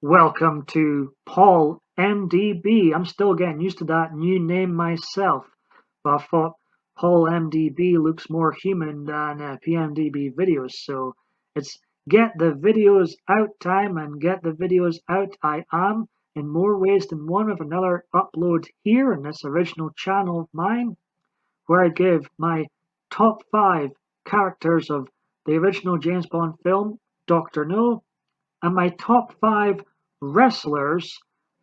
Welcome to Paul MDB. I'm still getting used to that new name myself, but I thought Paul MDB looks more human than PMDB videos, so it's get the videos out time and get the videos out I am in more ways than one with another upload here in this original channel of mine, where I give my top 5 characters of the original James Bond film, Dr. No, and my top 5 wrestlers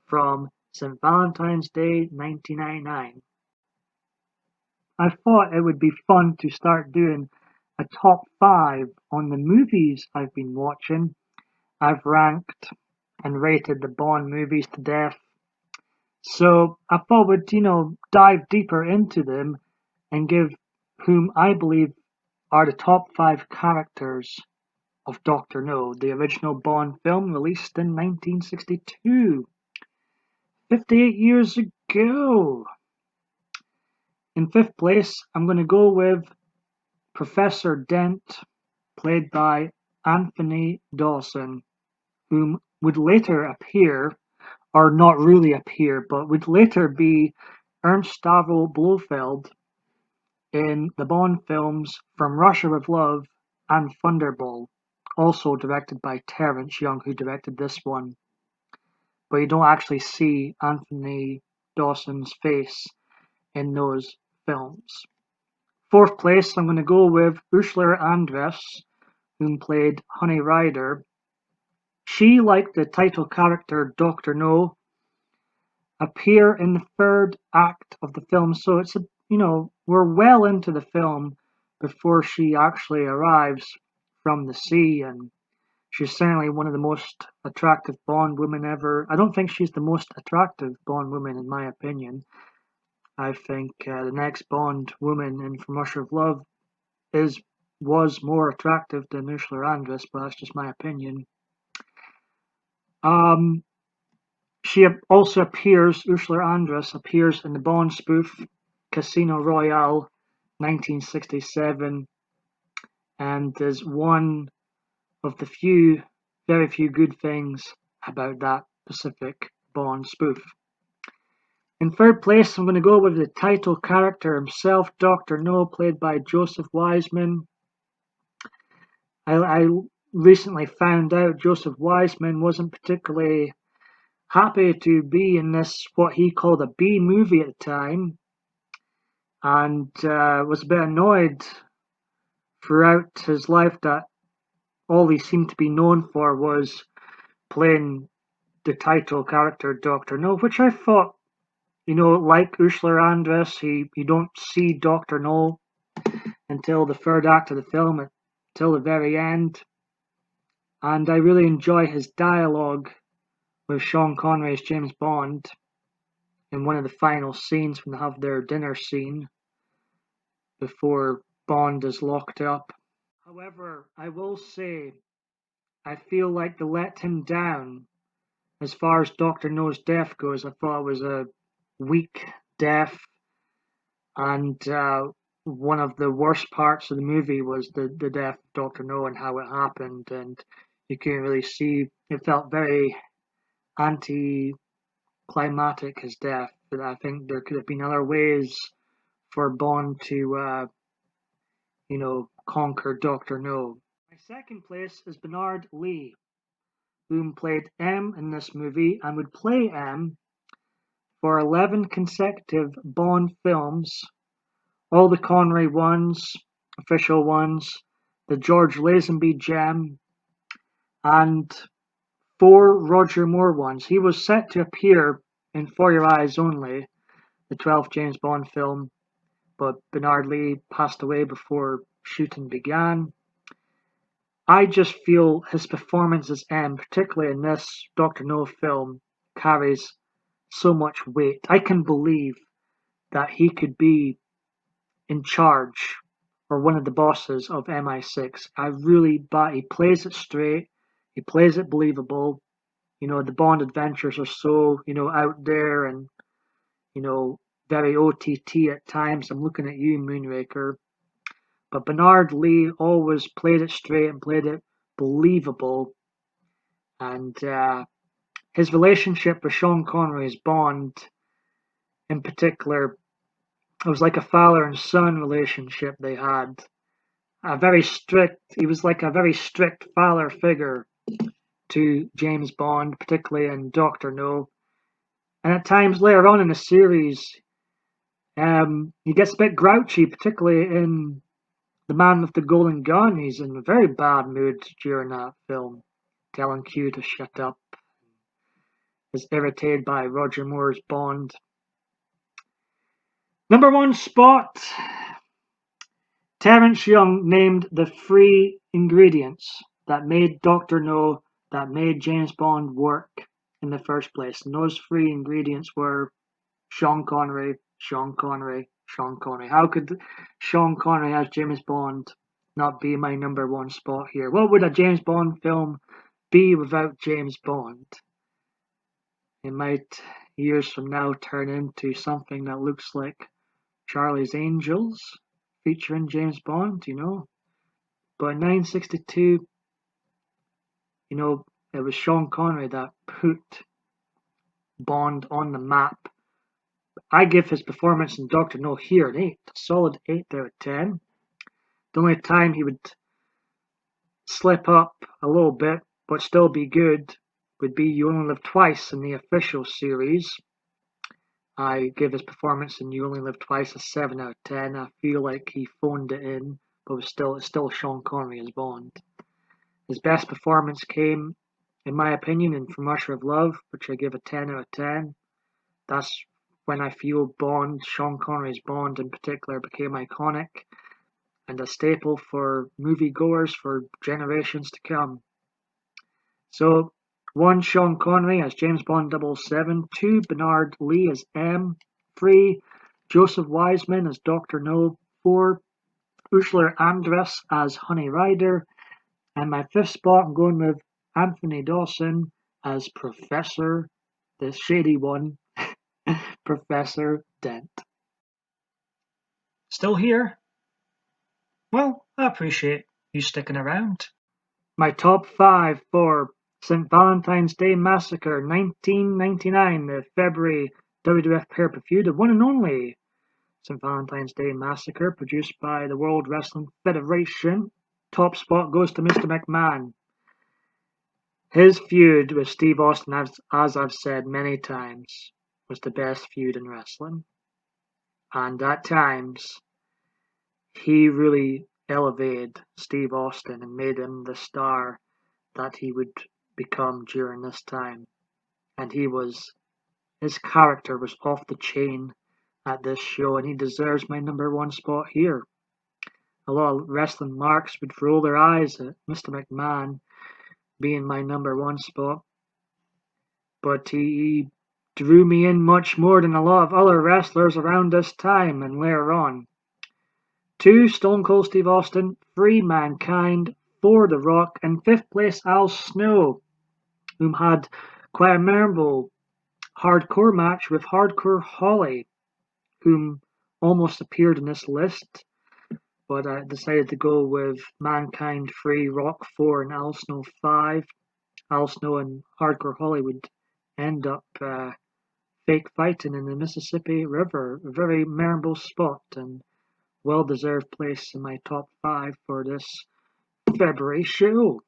from St. Valentine's Day 1999. I thought it would be fun to start doing a top 5 on the movies I've been watching. I've ranked and rated the Bond movies to death. So I thought we'd, dive deeper into them and give whom I believe are the top 5 characters of Dr. No, the original Bond film released in 1962, 58 years ago. In fifth place, I'm going to go with Professor Dent, played by Anthony Dawson, whom would later appear, or not really appear, but would later be Ernst Stavro Blofeld in the Bond films From Russia with Love and Thunderball, also directed by Terence Young, who directed this one. But you don't actually see Anthony Dawson's face in those films. Fourth place, I'm going to go with Ursula Andress, whom played Honey Rider. She, like the title character Dr. No, appear in the third act of the film, so it's we're well into the film before she actually arrives from the sea, and she's certainly one of the most attractive Bond women ever. I don't think she's the most attractive Bond woman in my opinion. I think the next Bond woman in From Russia with Love was more attractive than Ursula Andress, but that's just my opinion. She also appears, Ursula Andress appears in the Bond spoof Casino Royale 1967, and is one of the very few good things about that specific Bond spoof. In third place, I'm going to go with the title character himself, Dr. No, played by Joseph Wiseman. I recently found out Joseph Wiseman wasn't particularly happy to be in this, what he called a B movie at the time, and was a bit annoyed throughout his life that all he seemed to be known for was playing the title character Dr. No, which I thought, like Ursula Andress, you don't see Dr. No until the third act of the film, till the very end. And I really enjoy his dialogue with Sean Connery as James Bond in one of the final scenes when they have their dinner scene before Bond is locked up. However, I will say I feel like they let him down as far as Dr. No's death goes. I thought it was a weak death, and one of the worst parts of the movie was the death of Dr. No and how it happened, and you couldn't really see. It felt very anti-climatic, his death, but I think there could have been other ways for Bond to, conquer Dr. No. My second place is Bernard Lee, whom played M in this movie and would play M for 11 consecutive Bond films, all the Connery ones, official ones, the George Lazenby gem, and 4 Roger Moore ones. He was set to appear in For Your Eyes Only, the 12th James Bond film, but Bernard Lee passed away before shooting began. I just feel his performance as M, particularly in this Dr. No film, carries so much weight. I can believe that he could be in charge or one of the bosses of MI6. He plays it straight, he plays it believable. The Bond adventures are so, out there and, very OTT at times. I'm looking at you, Moonraker. But Bernard Lee always played it straight and played it believable. And his relationship with Sean Connery's Bond, in particular, it was like a father and son relationship they had. He was like a very strict father figure to James Bond, particularly in Doctor No. And at times later on in the series, he gets a bit grouchy, particularly in The Man with the Golden Gun. He's in a very bad mood during that film, telling Q to shut up. Is irritated by Roger Moore's Bond. Number one spot, Terence Young named the three ingredients that made Doctor No, that made James Bond work in the first place. And those three ingredients were Sean Connery, Sean Connery, Sean Connery. How could Sean Connery as James Bond not be my number one spot here? What would a James Bond film be without James Bond? It might, years from now, turn into something that looks like Charlie's Angels, featuring James Bond, But in 1962, it was Sean Connery that put Bond on the map. I give his performance in Doctor No here an 8, a solid 8 out of 10. The only time he would slip up a little bit, but still be good, would be You Only Live Twice in the official series. I give his performance in You Only Live Twice a 7 out of 10. I feel like he phoned it in, but it's still Sean Connery as Bond. His best performance came, in my opinion, in From Russia with Love, which I give a 10 out of 10. That's when I feel Bond, Sean Connery's Bond in particular, became iconic and a staple for moviegoers for generations to come. So, 1. Sean Connery as James Bond 007, 2. Bernard Lee as M, 3. Joseph Wiseman as Dr. No, 4. Ursula Andress as Honey Rider, and my 5th spot I'm going with Anthony Dawson as Professor, the shady one, Professor Dent. Still here? Well, I appreciate you sticking around. My top 5 for St. Valentine's Day Massacre 1999, the February WWF pay-per-view, the one and only St. Valentine's Day Massacre, produced by the World Wrestling Federation. Top spot goes to Mr. McMahon. His feud with Steve Austin, as I've said many times, was the best feud in wrestling. And at times, he really elevated Steve Austin and made him the star that he would become during this time. And his character was off the chain at this show, and he deserves my number one spot here. A lot of wrestling marks would roll their eyes at Mr. McMahon being my number one spot, but he drew me in much more than a lot of other wrestlers around this time and later on. 2. Stone Cold Steve Austin, 3. Mankind, 4. The Rock, and 5th place Al Snow, whom had quite a memorable hardcore match with Hardcore Holly, whom almost appeared in this list, but I decided to go with Mankind 3, Rock 4, and Al Snow 5. Al Snow and Hardcore Holly would end up fake fighting in the Mississippi River. A very memorable spot and well-deserved place in my top 5 for this February show.